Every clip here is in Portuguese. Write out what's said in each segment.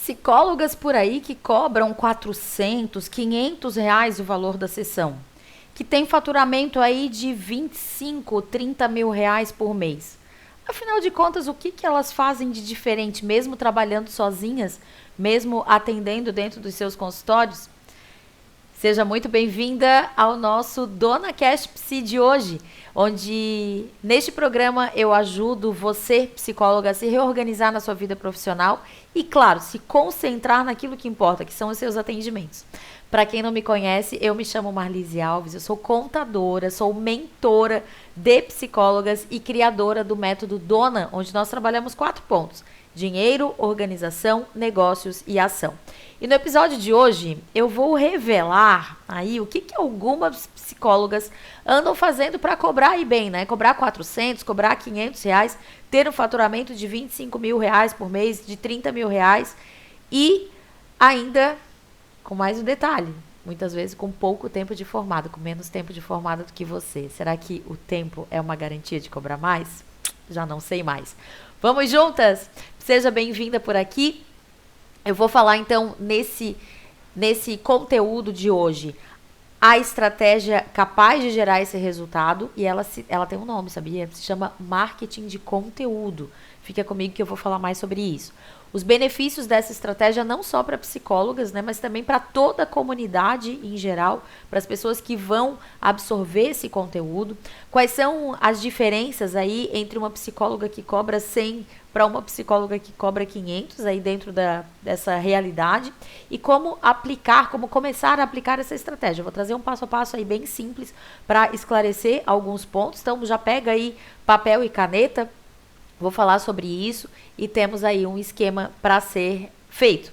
psicólogas por aí que cobram 400, 500 reais o valor da sessão, que tem faturamento aí de 25, 30 mil reais por mês. Afinal de contas, o que elas fazem de diferente, mesmo trabalhando sozinhas, mesmo atendendo dentro dos seus consultórios? Seja muito bem-vinda ao nosso Dona Cash Psi de hoje, onde neste programa eu ajudo você, psicóloga, a se reorganizar na sua vida profissional e, claro, se concentrar naquilo que importa, que são os seus atendimentos. Para quem não me conhece, eu me chamo Marlise Alves, eu sou contadora, sou mentora de psicólogas e criadora do método Dona, onde nós trabalhamos 4 pontos: dinheiro, organização, negócios e ação. E no episódio de hoje eu vou revelar aí o que algumas psicólogas andam fazendo para cobrar aí bem, né? Cobrar 400, cobrar 500 reais, ter um faturamento de 25 mil reais por mês, de 30 mil reais e ainda com mais um detalhe, muitas vezes com pouco tempo de formado, com menos tempo de formado do que você. Será que o tempo é uma garantia de cobrar mais? Já não sei mais. Vamos juntas? Seja bem-vinda por aqui. Eu vou falar então nesse conteúdo de hoje a estratégia capaz de gerar esse resultado, e ela tem um nome, sabia? Se chama marketing de conteúdo. Fica comigo que eu vou falar mais sobre isso. Os benefícios dessa estratégia não só para psicólogas, né, mas também para toda a comunidade em geral, para as pessoas que vão absorver esse conteúdo. Quais são as diferenças aí entre uma psicóloga que cobra 100 para uma psicóloga que cobra 500 aí dentro dessa realidade, e como aplicar, como começar a aplicar essa estratégia. Eu vou trazer um passo a passo aí bem simples para esclarecer alguns pontos. Então já pega aí papel e caneta. Vou falar sobre isso e temos aí um esquema para ser feito.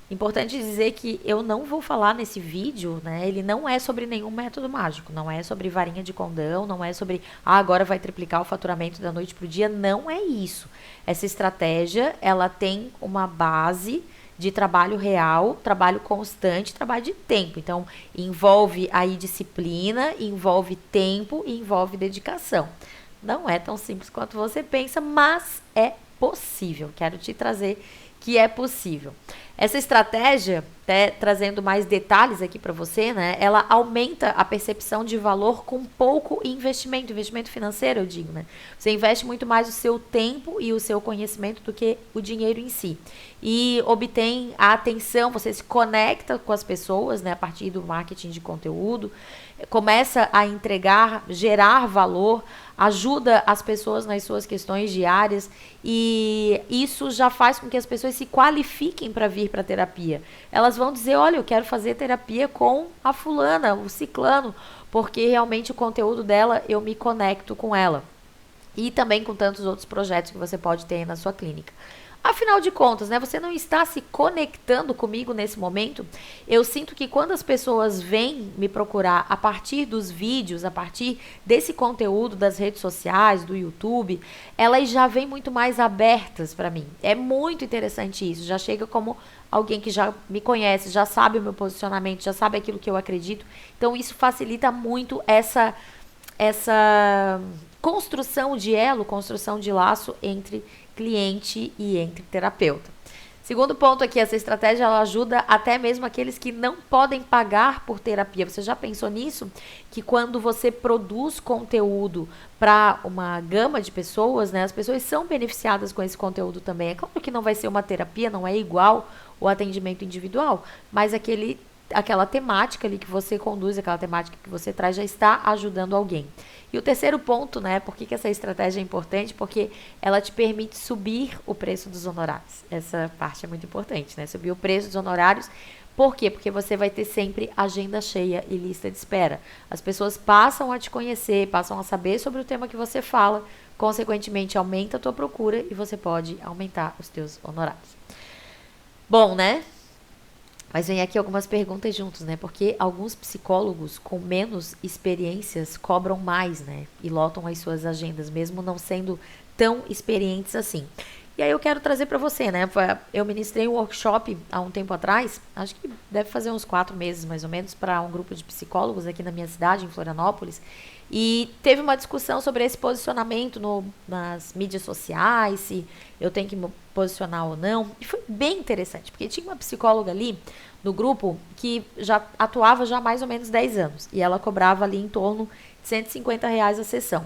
Importante dizer que eu não vou falar nesse vídeo, né? Ele não é sobre nenhum método mágico, não é sobre varinha de condão, não é sobre, agora vai triplicar o faturamento da noite para o dia, não é isso. Essa estratégia, ela tem uma base de trabalho real, trabalho constante, trabalho de tempo. Então, envolve aí disciplina, envolve tempo e envolve dedicação. Não é tão simples quanto você pensa, mas é possível. Quero te trazer que é possível. Essa estratégia, até trazendo mais detalhes aqui para você, né? Ela aumenta a percepção de valor com pouco investimento financeiro, eu digo, né? Você investe muito mais o seu tempo e o seu conhecimento do que o dinheiro em si. E obtém a atenção, você se conecta com as pessoas, né? A partir do marketing de conteúdo, começa a entregar, gerar valor, ajuda as pessoas nas suas questões diárias, e isso já faz com que as pessoas se qualifiquem para vir para a terapia. Elas vão dizer, olha, eu quero fazer terapia com a fulana, o ciclano, porque realmente o conteúdo dela, eu me conecto com ela. E também com tantos outros projetos que você pode ter na sua clínica. Afinal de contas, né, você não está se conectando comigo nesse momento? Eu sinto que quando as pessoas vêm me procurar a partir dos vídeos, a partir desse conteúdo das redes sociais, do YouTube, elas já vêm muito mais abertas para mim. É muito interessante isso. Já chega como alguém que já me conhece, já sabe o meu posicionamento, já sabe aquilo que eu acredito. Então isso facilita muito essa construção de elo, construção de laço entre cliente e entre terapeuta. Segundo ponto aqui, essa estratégia ela ajuda até mesmo aqueles que não podem pagar por terapia. Você já pensou nisso? Que quando você produz conteúdo para uma gama de pessoas, né, as pessoas são beneficiadas com esse conteúdo também. É claro que não vai ser uma terapia, não é igual o atendimento individual, mas aquela temática ali que você conduz, aquela temática que você traz já está ajudando alguém. E o terceiro ponto, né, por que essa estratégia é importante? Porque ela te permite subir o preço dos honorários. Essa parte é muito importante, né, subir o preço dos honorários. Por quê? Porque você vai ter sempre agenda cheia e lista de espera. As pessoas passam a te conhecer, passam a saber sobre o tema que você fala, consequentemente aumenta a tua procura e você pode aumentar os teus honorários. Bom, né? Mas vem aqui algumas perguntas juntos, né? Porque alguns psicólogos com menos experiências cobram mais, né? E lotam as suas agendas, mesmo não sendo tão experientes assim. E aí eu quero trazer para você, né? Eu ministrei um workshop há um tempo atrás, acho que deve fazer uns 4 meses mais ou menos, para um grupo de psicólogos aqui na minha cidade, em Florianópolis. E teve uma discussão sobre esse posicionamento nas mídias sociais, se eu tenho que me posicionar ou não. E foi bem interessante, porque tinha uma psicóloga ali no grupo que já atuava já há mais ou menos 10 anos. E ela cobrava ali em torno de R$ 150 a sessão.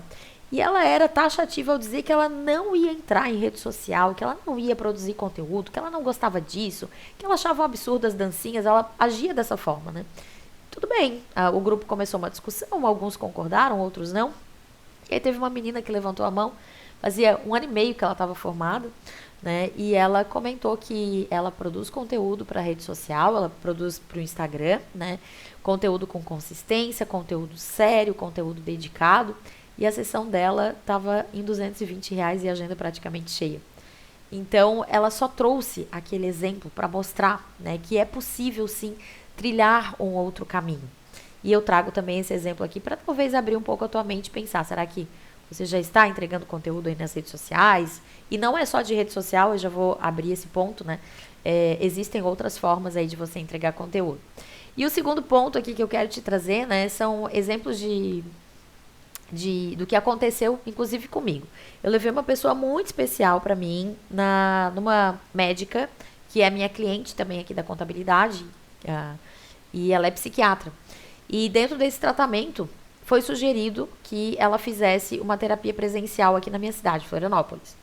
E ela era taxativa ao dizer que ela não ia entrar em rede social, que ela não ia produzir conteúdo, que ela não gostava disso, que ela achava um absurdo as dancinhas, ela agia dessa forma, né? Tudo bem, o grupo começou uma discussão, alguns concordaram, outros não. E aí teve uma menina que levantou a mão, fazia 1 ano e meio que ela estava formada, né? E ela comentou que ela produz conteúdo para rede social, ela produz para o Instagram, né? Conteúdo com consistência, conteúdo sério, conteúdo dedicado. E a sessão dela estava em R$ 220 e a agenda praticamente cheia. Então, ela só trouxe aquele exemplo para mostrar, né, que é possível, sim, trilhar um outro caminho. E eu trago também esse exemplo aqui para talvez abrir um pouco a tua mente e pensar, será que você já está entregando conteúdo aí nas redes sociais? E não é só de rede social, eu já vou abrir esse ponto, né? Existem outras formas aí de você entregar conteúdo. E o segundo ponto aqui que eu quero te trazer, né, são exemplos do que aconteceu, inclusive comigo. Eu levei uma pessoa muito especial para mim, numa médica, que é minha cliente também aqui da contabilidade, e ela é psiquiatra. E dentro desse tratamento, foi sugerido que ela fizesse uma terapia presencial aqui na minha cidade, Florianópolis.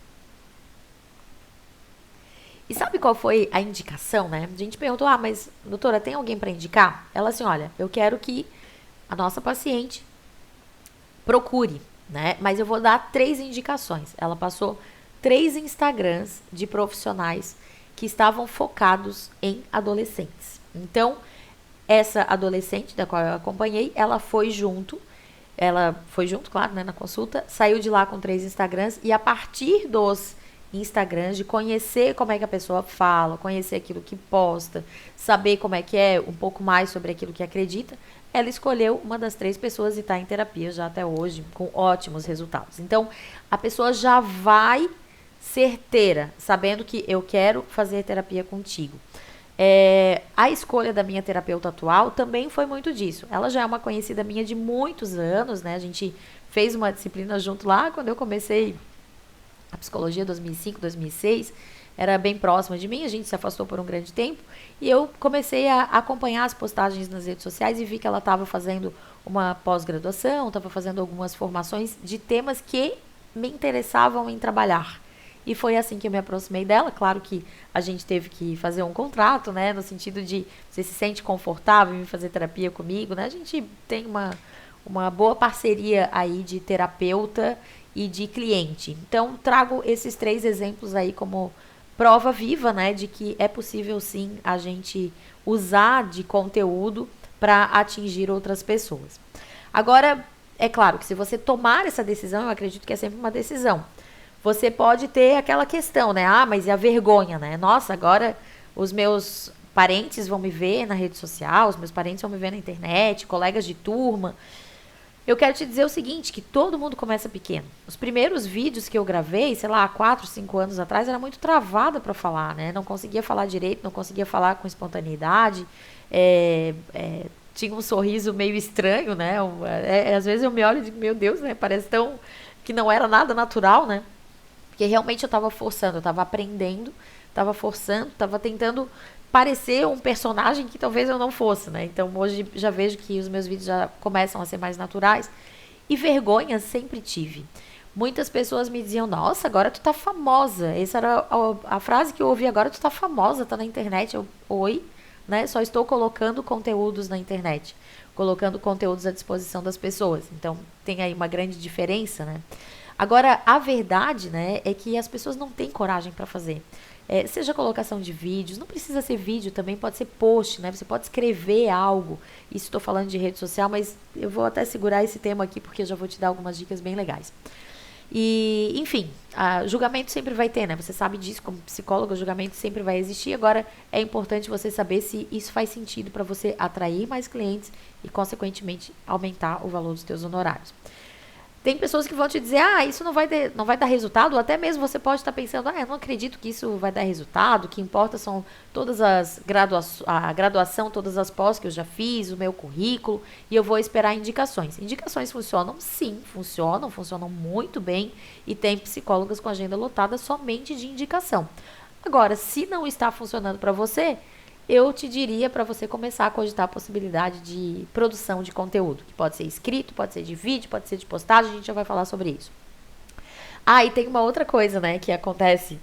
E sabe qual foi a indicação, né? A gente perguntou, mas doutora, tem alguém para indicar? Ela assim, olha, eu quero que a nossa paciente procure, né? Mas eu vou dar 3 indicações. Ela passou 3 Instagrams de profissionais que estavam focados em adolescentes. Então, essa adolescente da qual eu acompanhei, ela foi junto, claro, né, na consulta, saiu de lá com 3 Instagrams e a partir dos Instagrams, de conhecer como é que a pessoa fala, conhecer aquilo que posta, saber como é que é, um pouco mais sobre aquilo que acredita, ela escolheu uma das 3 pessoas e está em terapia já até hoje, com ótimos resultados. Então, a pessoa já vai certeira, sabendo que eu quero fazer terapia contigo. A escolha da minha terapeuta atual também foi muito disso. Ela já é uma conhecida minha de muitos anos, né? A gente fez uma disciplina junto lá quando eu comecei a psicologia, 2005, 2006, era bem próxima de mim, a gente se afastou por um grande tempo, e eu comecei a acompanhar as postagens nas redes sociais e vi que ela estava fazendo uma pós-graduação, estava fazendo algumas formações de temas que me interessavam em trabalhar. E foi assim que eu me aproximei dela. Claro que a gente teve que fazer um contrato, né, no sentido de você se sente confortável em fazer terapia comigo, né? A gente tem uma boa parceria aí de terapeuta e de cliente. Então, trago esses 3 exemplos aí como prova viva, né, de que é possível sim a gente usar de conteúdo para atingir outras pessoas. Agora, é claro que se você tomar essa decisão, eu acredito que é sempre uma decisão. Você pode ter aquela questão, né? Mas e a vergonha, né? Nossa, agora os meus parentes vão me ver na rede social, os meus parentes vão me ver na internet, colegas de turma. Eu quero te dizer o seguinte, que todo mundo começa pequeno. Os primeiros vídeos que eu gravei, sei lá, 4, 5 anos atrás, era muito travada para falar, né? Não conseguia falar direito, não conseguia falar com espontaneidade, tinha um sorriso meio estranho, né? Às vezes eu me olho e digo, meu Deus, né? Parece tão que não era nada natural, né? Porque realmente eu estava forçando, eu estava aprendendo, estava forçando, estava tentando parecer um personagem que talvez eu não fosse, né? Então hoje já vejo que os meus vídeos já começam a ser mais naturais. E vergonha sempre tive. Muitas pessoas me diziam, nossa, agora tu tá famosa. Essa era a frase que eu ouvi, agora tu tá famosa, tá na internet. Oi, né? Só estou colocando conteúdos na internet, colocando conteúdos à disposição das pessoas. Então tem aí uma grande diferença, né? Agora, a verdade, né, é que as pessoas não têm coragem para fazer. Seja colocação de vídeos, não precisa ser vídeo também, pode ser post, né? Você pode escrever algo. Isso estou falando de rede social, mas eu vou até segurar esse tema aqui porque eu já vou te dar algumas dicas bem legais. E, enfim, julgamento sempre vai ter, né? Você sabe disso, como psicólogo, julgamento sempre vai existir. Agora, é importante você saber se isso faz sentido para você atrair mais clientes e, consequentemente, aumentar o valor dos seus honorários. Tem pessoas que vão te dizer, isso não vai dar resultado, ou até mesmo você pode estar pensando, eu não acredito que isso vai dar resultado, o que importa são todas as a graduação, todas as pós que eu já fiz, o meu currículo, e eu vou esperar indicações. Indicações funcionam? Sim, funcionam muito bem, e tem psicólogas com agenda lotada somente de indicação. Agora, se não está funcionando para você, eu te diria para você começar a cogitar a possibilidade de produção de conteúdo, que pode ser escrito, pode ser de vídeo, pode ser de postagem, a gente já vai falar sobre isso. E tem uma outra coisa, né, que acontece.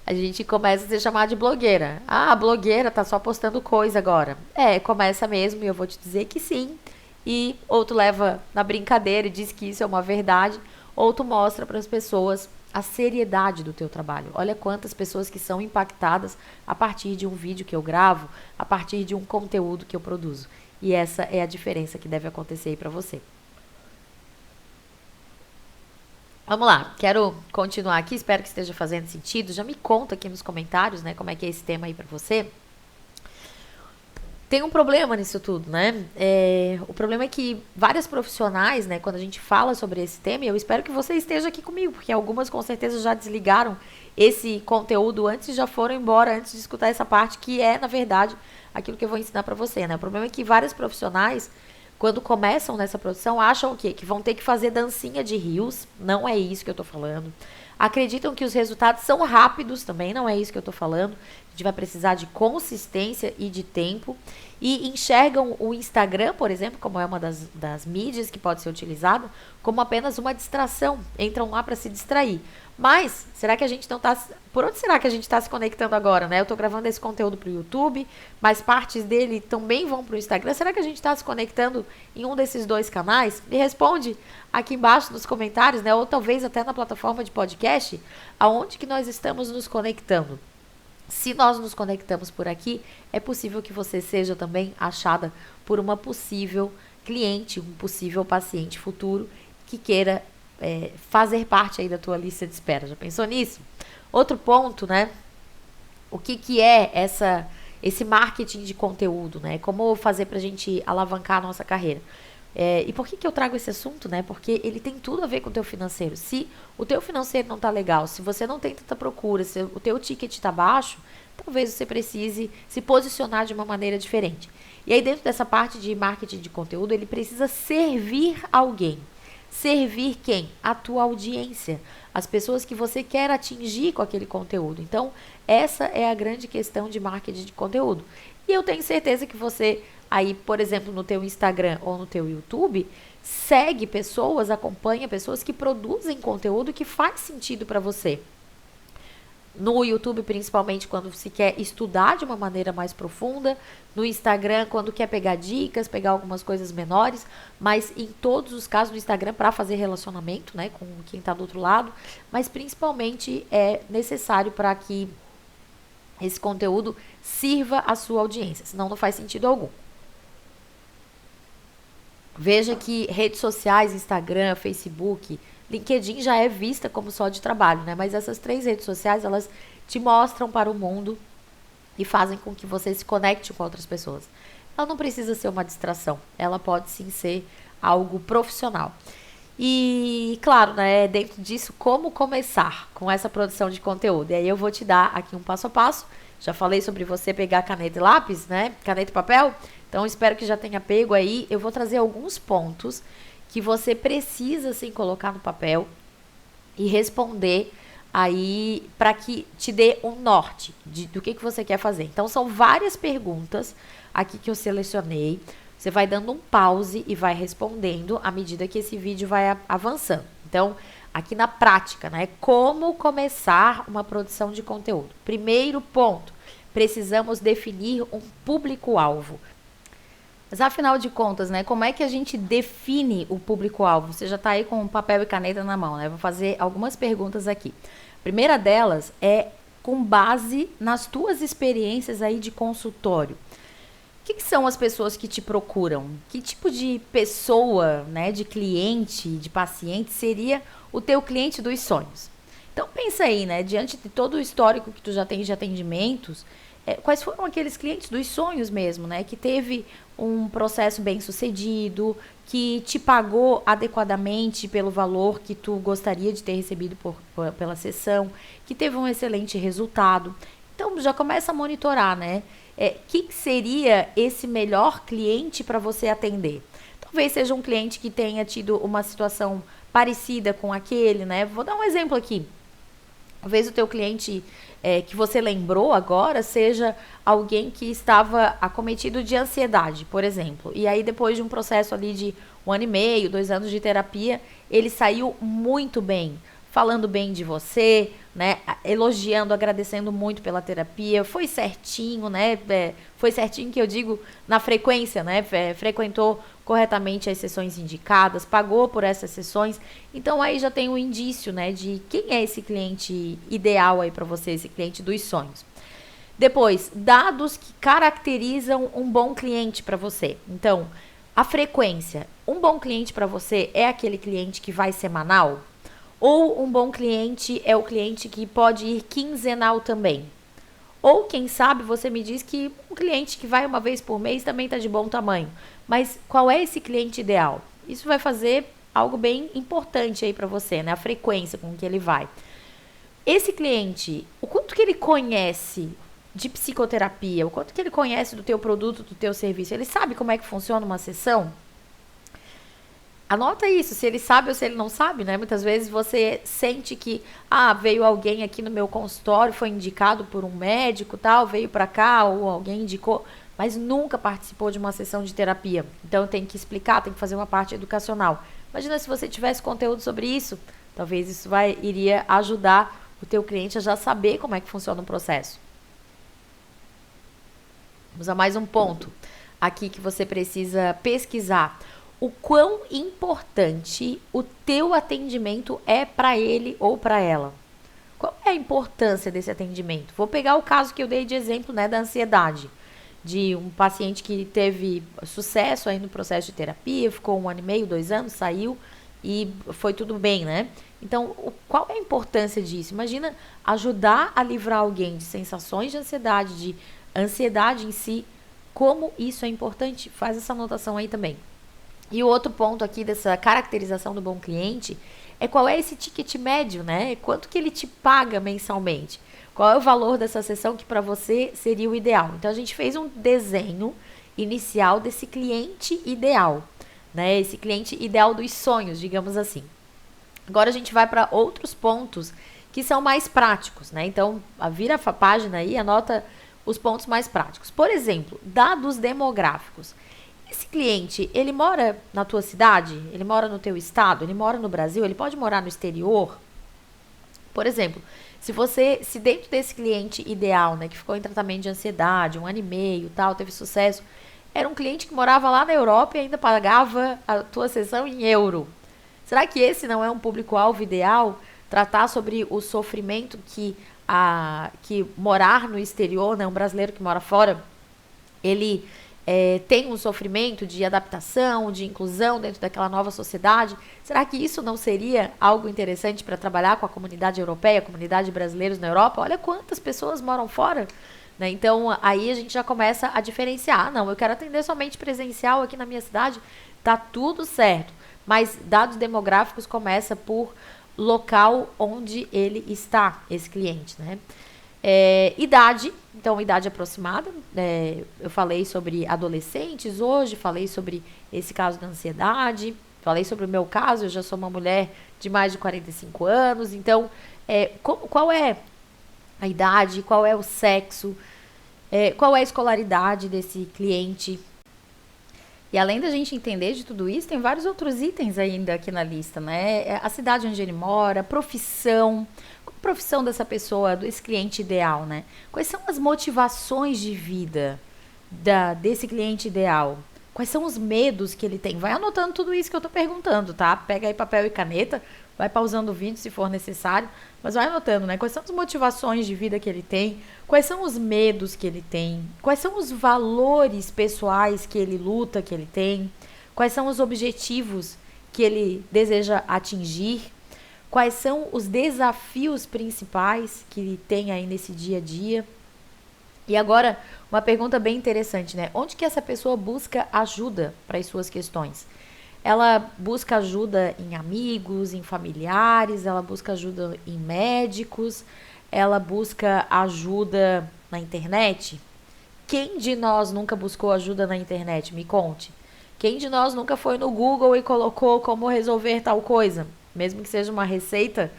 A gente começa a ser chamada de blogueira. A blogueira tá só postando coisa agora. Começa mesmo, e eu vou te dizer que sim. E ou tu leva na brincadeira e diz que isso é uma verdade, ou tu mostra para as pessoas a seriedade do teu trabalho. Olha quantas pessoas que são impactadas a partir de um vídeo que eu gravo, a partir de um conteúdo que eu produzo. E essa é a diferença que deve acontecer aí para você. Vamos lá, quero continuar aqui, espero que esteja fazendo sentido. Já me conta aqui nos comentários, né, como é que é esse tema aí para você. Tem um problema nisso tudo, né? O problema é que várias profissionais, né, quando a gente fala sobre esse tema, e eu espero que você esteja aqui comigo, porque algumas com certeza já desligaram esse conteúdo antes e já foram embora antes de escutar essa parte, que é, na verdade, aquilo que eu vou ensinar pra você, né? O problema é que várias profissionais, quando começam nessa produção, acham o quê? Que vão ter que fazer dancinha de rios. Não é isso que eu tô falando. Acreditam que os resultados são rápidos, também não é isso que eu tô falando. A gente vai precisar de consistência e de tempo. E enxergam o Instagram, por exemplo, como é uma das mídias que pode ser utilizada, como apenas uma distração. Entram lá para se distrair. Mas, será que a gente não tá... Por onde será que a gente está se conectando agora, né? Eu estou gravando esse conteúdo para o YouTube, mas partes dele também vão para o Instagram. Será que a gente está se conectando em um desses dois canais? Me responde aqui embaixo nos comentários, né? Ou talvez até na plataforma de podcast, aonde que nós estamos nos conectando. Se nós nos conectamos por aqui, é possível que você seja também achada por uma possível cliente, um possível paciente futuro que queira fazer parte aí da tua lista de espera. Já pensou nisso? Outro ponto, né? O que é esse marketing de conteúdo, né? Como fazer pra gente alavancar a nossa carreira? E por que eu trago esse assunto, né? Porque ele tem tudo a ver com o teu financeiro. Se o teu financeiro não tá legal, se você não tem tanta procura, se o teu ticket tá baixo, talvez você precise se posicionar de uma maneira diferente. E aí dentro dessa parte de marketing de conteúdo, ele precisa servir alguém. Servir quem? A tua audiência. As pessoas que você quer atingir com aquele conteúdo. Então, essa é a grande questão de marketing de conteúdo. E eu tenho certeza que você... Aí, por exemplo, no teu Instagram ou no teu YouTube, segue pessoas, acompanha pessoas que produzem conteúdo que faz sentido para você. No YouTube, principalmente, quando se quer estudar de uma maneira mais profunda. No Instagram, quando quer pegar dicas, pegar algumas coisas menores. Mas em todos os casos, no Instagram, para fazer relacionamento, né, com quem está do outro lado. Mas principalmente é necessário para que esse conteúdo sirva a sua audiência. Senão não faz sentido algum. Veja que redes sociais, Instagram, Facebook, LinkedIn já é vista como só de trabalho, né? Mas essas 3 redes sociais, elas te mostram para o mundo e fazem com que você se conecte com outras pessoas. Ela não precisa ser uma distração, ela pode sim ser algo profissional. E, claro, né, dentro disso, como começar com essa produção de conteúdo? E aí eu vou te dar aqui um passo a passo. Já falei sobre você pegar caneta e lápis, né? Caneta e papel. Então, espero que já tenha pego aí. Eu vou trazer alguns pontos que você precisa, sim, colocar no papel e responder aí para que te dê um norte do que você quer fazer. Então, são várias perguntas aqui que eu selecionei. Você vai dando um pause e vai respondendo à medida que esse vídeo vai avançando. Então, aqui na prática, né? Como começar uma produção de conteúdo? Primeiro ponto, precisamos definir um público-alvo. Mas afinal de contas, né? Como é que a gente define o público-alvo? Você já está aí com papel e caneta na mão, né? Vou fazer algumas perguntas aqui. A primeira delas é com base nas tuas experiências aí de consultório. O que são as pessoas que te procuram? Que tipo de pessoa, né, de cliente, de paciente seria o teu cliente dos sonhos? Então pensa aí, né, diante de todo o histórico que tu já tem de atendimentos, quais foram aqueles clientes dos sonhos mesmo, né? Que teve um processo bem sucedido, que te pagou adequadamente pelo valor que tu gostaria de ter recebido pela sessão, que teve um excelente resultado. Então, já começa a monitorar, né? Quem seria esse melhor cliente para você atender? Talvez seja um cliente que tenha tido uma situação parecida com aquele, né? Vou dar um exemplo aqui. Talvez o teu cliente que você lembrou agora seja alguém que estava acometido de ansiedade, por exemplo. E aí, depois de um processo ali de 1 ano e meio, 2 anos de terapia, ele saiu muito bem, falando bem de você, né? Elogiando, agradecendo muito pela terapia. Foi certinho, né? Foi certinho que eu digo na frequência, né? Frequentou corretamente as sessões indicadas, pagou por essas sessões. Então aí já tem um indício, né, de quem é esse cliente ideal aí para você, esse cliente dos sonhos. Depois, dados que caracterizam um bom cliente para você. Então, a frequência. Um bom cliente para você é aquele cliente que vai semanal? Ou um bom cliente é o cliente que pode ir quinzenal também? Ou, quem sabe, você me diz que um cliente que vai uma vez por mês também está de bom tamanho. Mas qual é esse cliente ideal? Isso vai fazer algo bem importante aí para você, né? A frequência com que ele vai. Esse cliente, o quanto que ele conhece de psicoterapia, o quanto que ele conhece do teu produto, do teu serviço, ele sabe como é que funciona uma sessão? Anota isso, se ele sabe ou se ele não sabe, né? Muitas vezes você sente que, veio alguém aqui no meu consultório, foi indicado por um médico, tal, veio para cá, ou alguém indicou, mas nunca participou de uma sessão de terapia. Então tem que explicar, tem que fazer uma parte educacional. Imagina se você tivesse conteúdo sobre isso, talvez isso iria ajudar o teu cliente a já saber como é que funciona o processo. Vamos a mais um ponto aqui que você precisa pesquisar. O quão importante o teu atendimento é para ele ou para ela. Qual é a importância desse atendimento? Vou pegar o caso que eu dei de exemplo, né, da ansiedade. De um paciente que teve sucesso aí no processo de terapia, ficou 1 ano e meio, 2 anos, saiu e foi tudo bem, né? Então, qual é a importância disso? Imagina ajudar a livrar alguém de sensações de ansiedade em si. Como isso é importante? Faz essa anotação aí também. E o outro ponto aqui dessa caracterização do bom cliente é qual é esse ticket médio, né? Quanto que ele te paga mensalmente? Qual é o valor dessa sessão que para você seria o ideal? Então, a gente fez um desenho inicial desse cliente ideal, né? Esse cliente ideal dos sonhos, digamos assim. Agora a gente vai para outros pontos que são mais práticos, né? Então, vira a página aí, anota os pontos mais práticos. Por exemplo, dados demográficos. Esse cliente, ele mora na tua cidade? Ele mora no teu estado? Ele mora no Brasil? Ele pode morar no exterior? Por exemplo, se dentro desse cliente ideal, né, que ficou em tratamento de ansiedade, 1 ano e meio, tal, teve sucesso, era um cliente que morava lá na Europa e ainda pagava a tua sessão em euro. Será que esse não é um público-alvo ideal? Tratar sobre o sofrimento que morar no exterior, né, um brasileiro que mora fora, ele tem um sofrimento de adaptação, de inclusão dentro daquela nova sociedade. Será que isso não seria algo interessante para trabalhar com a comunidade europeia, a comunidade de brasileiros na Europa? Olha quantas pessoas moram fora, né? Então, aí a gente já começa a diferenciar. Não, eu quero atender somente presencial aqui na minha cidade. Tá tudo certo. Mas dados demográficos começa por local onde ele está, esse cliente, né? Idade, então idade aproximada, eu falei sobre adolescentes hoje, falei sobre esse caso da ansiedade, falei sobre o meu caso, eu já sou uma mulher de mais de 45 anos, então qual é a idade, qual é o sexo, qual é a escolaridade desse cliente. E além da gente entender de tudo isso, tem vários outros itens ainda aqui na lista, né? A cidade onde ele mora, a profissão dessa pessoa, desse cliente ideal, né? Quais são as motivações de vida desse cliente ideal? Quais são os medos que ele tem? Vai anotando tudo isso que eu tô perguntando, tá? Pega aí papel e caneta, vai pausando o vídeo se for necessário, mas vai anotando, né? Quais são as motivações de vida que ele tem? Quais são os medos que ele tem? Quais são os valores pessoais que ele luta, que ele tem? Quais são os objetivos que ele deseja atingir? Quais são os desafios principais que ele tem aí nesse dia a dia? E agora, uma pergunta bem interessante, né? Onde que essa pessoa busca ajuda para as suas questões? Ela busca ajuda em amigos, em familiares, ela busca ajuda em médicos, ela busca ajuda na internet? Quem de nós nunca buscou ajuda na internet? Me conte. Quem de nós nunca foi no Google e colocou como resolver tal coisa? Mesmo que seja uma receita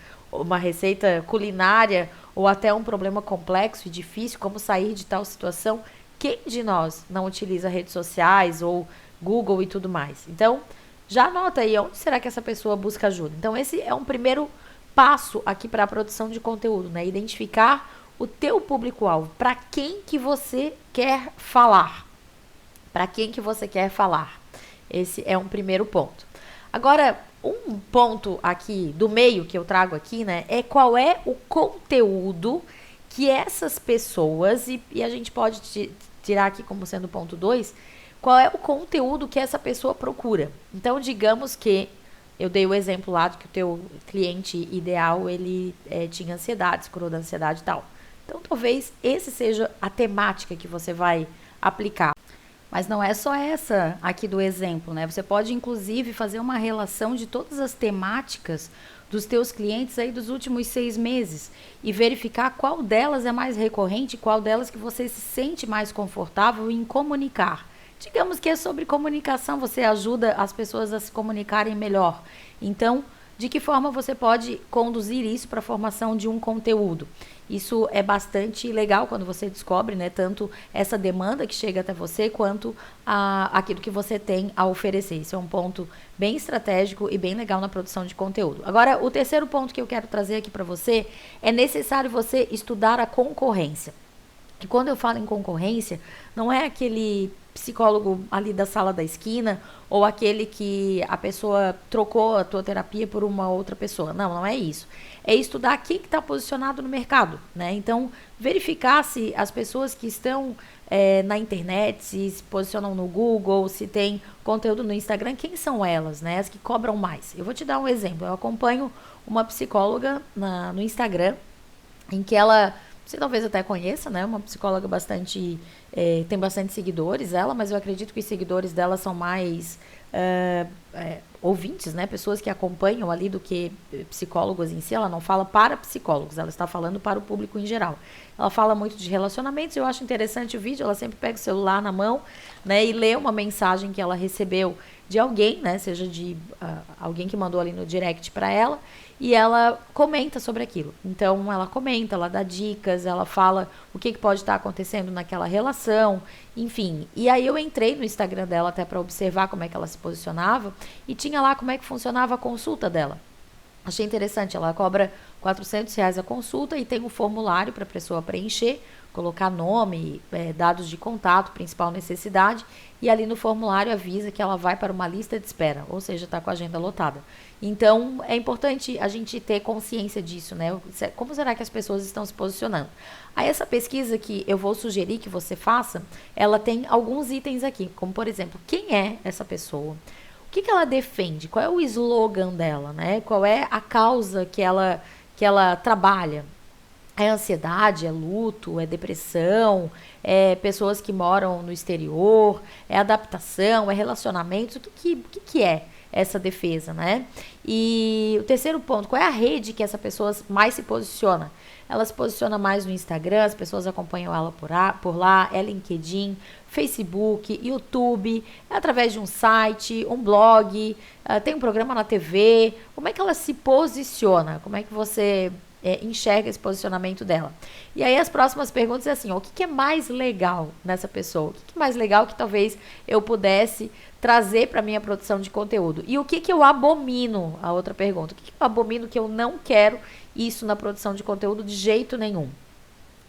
culinária ou até um problema complexo e difícil, como sair de tal situação, quem de nós não utiliza redes sociais ou Google e tudo mais? Então, já anota aí onde será que essa pessoa busca ajuda. Então, esse é um primeiro passo aqui para a produção de conteúdo, né? Identificar o teu público-alvo, para quem que você quer falar. Para quem que você quer falar. Esse é um primeiro ponto. Agora, um ponto aqui do meio que eu trago aqui, né, é qual é o conteúdo que essas pessoas, e a gente pode tirar aqui como sendo ponto 2, qual é o conteúdo que essa pessoa procura. Então, digamos que eu dei o exemplo lá de que o teu cliente ideal, ele tinha ansiedade, se curou da ansiedade e tal. Então, talvez esse seja a temática que você vai aplicar. Mas não é só essa aqui do exemplo, né? Você pode, inclusive, fazer uma relação de todas as temáticas dos teus clientes aí dos últimos 6 meses e verificar qual delas é mais recorrente, qual delas que você se sente mais confortável em comunicar. Digamos que é sobre comunicação, você ajuda as pessoas a se comunicarem melhor. Então, de que forma você pode conduzir isso para a formação de um conteúdo? Isso é bastante legal quando você descobre, né, tanto essa demanda que chega até você, quanto aquilo que você tem a oferecer. Isso é um ponto bem estratégico e bem legal na produção de conteúdo. Agora, o terceiro ponto que eu quero trazer aqui para você é necessário você estudar a concorrência. E quando eu falo em concorrência, não é aquele psicólogo ali da sala da esquina ou aquele que a pessoa trocou a tua terapia por uma outra pessoa. Não, não é isso. É estudar quem que está posicionado no mercado, né? Então, verificar se as pessoas que estão na internet, se posicionam no Google, se tem conteúdo no Instagram, quem são elas, né? As que cobram mais. Eu vou te dar um exemplo. Eu acompanho uma psicóloga no Instagram, em que ela, você talvez até conheça, né? Uma psicóloga bastante, tem bastante seguidores, ela, mas eu acredito que os seguidores dela são mais ouvintes, né? Pessoas que acompanham ali do que psicólogos em si. Ela não fala para psicólogos, ela está falando para o público em geral. Ela fala muito de relacionamentos, eu acho interessante o vídeo, ela sempre pega o celular na mão, né? E lê uma mensagem que ela recebeu de alguém, né? Seja de alguém que mandou ali no direct para ela, e ela comenta sobre aquilo. Então, ela comenta, ela dá dicas, ela fala o que pode estar acontecendo naquela relação, enfim. E aí eu entrei no Instagram dela até para observar como é que ela se posicionava e tinha lá como é que funcionava a consulta dela. Achei interessante, ela cobra R$ 400 a consulta e tem um formulário para a pessoa preencher, colocar nome, dados de contato, principal necessidade, e ali no formulário avisa que ela vai para uma lista de espera, ou seja, está com a agenda lotada. Então, é importante a gente ter consciência disso, né? Como será que as pessoas estão se posicionando? Aí, essa pesquisa que eu vou sugerir que você faça, ela tem alguns itens aqui, como, por exemplo, quem é essa pessoa? O que ela defende? Qual é o slogan dela, né? Qual é a causa que ela trabalha? É ansiedade, é luto, é depressão, é pessoas que moram no exterior, é adaptação, é relacionamentos, o que é essa defesa, né? E o terceiro ponto, qual é a rede que essa pessoa mais se posiciona? Ela se posiciona mais no Instagram, as pessoas acompanham ela por lá, é LinkedIn, Facebook, YouTube, é através de um site, um blog, tem um programa na TV. Como é que ela se posiciona? Como é que você enxerga esse posicionamento dela? E aí as próximas perguntas é assim, ó, o que é mais legal nessa pessoa? O que é mais legal que talvez eu pudesse trazer para minha produção de conteúdo? E o que eu abomino? A outra pergunta, o que eu abomino que eu não quero isso na produção de conteúdo de jeito nenhum?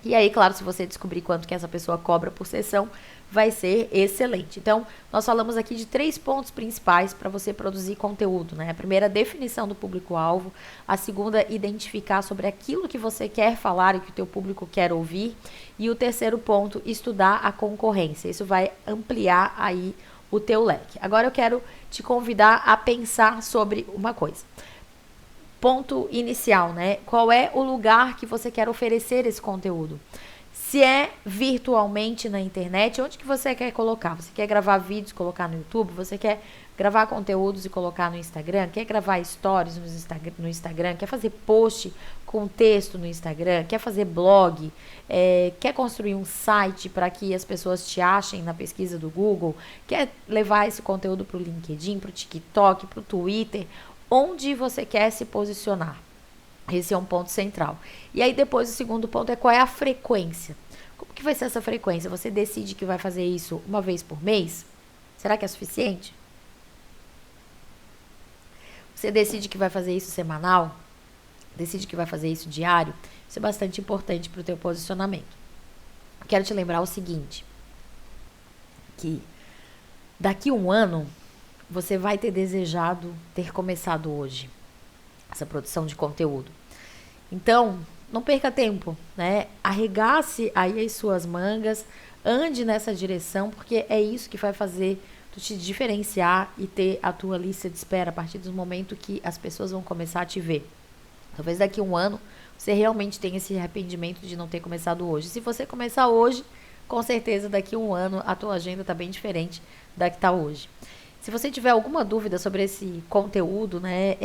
E aí, claro, se você descobrir quanto que essa pessoa cobra por sessão, vai ser excelente. Então, nós falamos aqui de 3 pontos principais para você produzir conteúdo, né? A primeira, definição do público-alvo. A segunda, identificar sobre aquilo que você quer falar e que o teu público quer ouvir. E o terceiro ponto, estudar a concorrência. Isso vai ampliar aí o teu leque. Agora eu quero te convidar a pensar sobre uma coisa. Ponto inicial, né? Qual é o lugar que você quer oferecer esse conteúdo? Se é virtualmente na internet, onde que você quer colocar? Você quer gravar vídeos e colocar no YouTube? Você quer gravar conteúdos e colocar no Instagram? Quer gravar stories no Instagram? Quer fazer post com texto no Instagram? Quer fazer blog? Quer construir um site para que as pessoas te achem na pesquisa do Google? Quer levar esse conteúdo para o LinkedIn, para o TikTok, para o Twitter? Onde você quer se posicionar? Esse é um ponto central. E aí depois o segundo ponto é qual é a frequência. Como que vai ser essa frequência? Você decide que vai fazer isso uma vez por mês? Será que é suficiente? Você decide que vai fazer isso semanal? Decide que vai fazer isso diário? Isso é bastante importante para o teu posicionamento. Quero te lembrar o seguinte, que daqui a um ano você vai ter desejado ter começado hoje essa produção de conteúdo. Então, não perca tempo, né? Arregace aí as suas mangas, ande nessa direção, porque é isso que vai fazer tu te diferenciar e ter a tua lista de espera a partir do momento que as pessoas vão começar a te ver. Talvez daqui a um ano você realmente tenha esse arrependimento de não ter começado hoje. Se você começar hoje, com certeza daqui a um ano a tua agenda está bem diferente da que está hoje. Se você tiver alguma dúvida sobre esse conteúdo, né,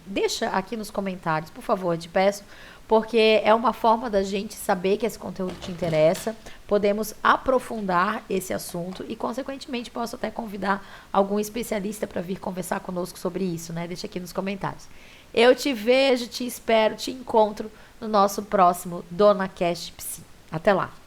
deixa aqui nos comentários, por favor, te peço, porque é uma forma da gente saber que esse conteúdo te interessa, podemos aprofundar esse assunto e, consequentemente, posso até convidar algum especialista para vir conversar conosco sobre isso, né? Deixa aqui nos comentários. Eu te vejo, te espero, te encontro no nosso próximo Dona Cash Psi. Até lá!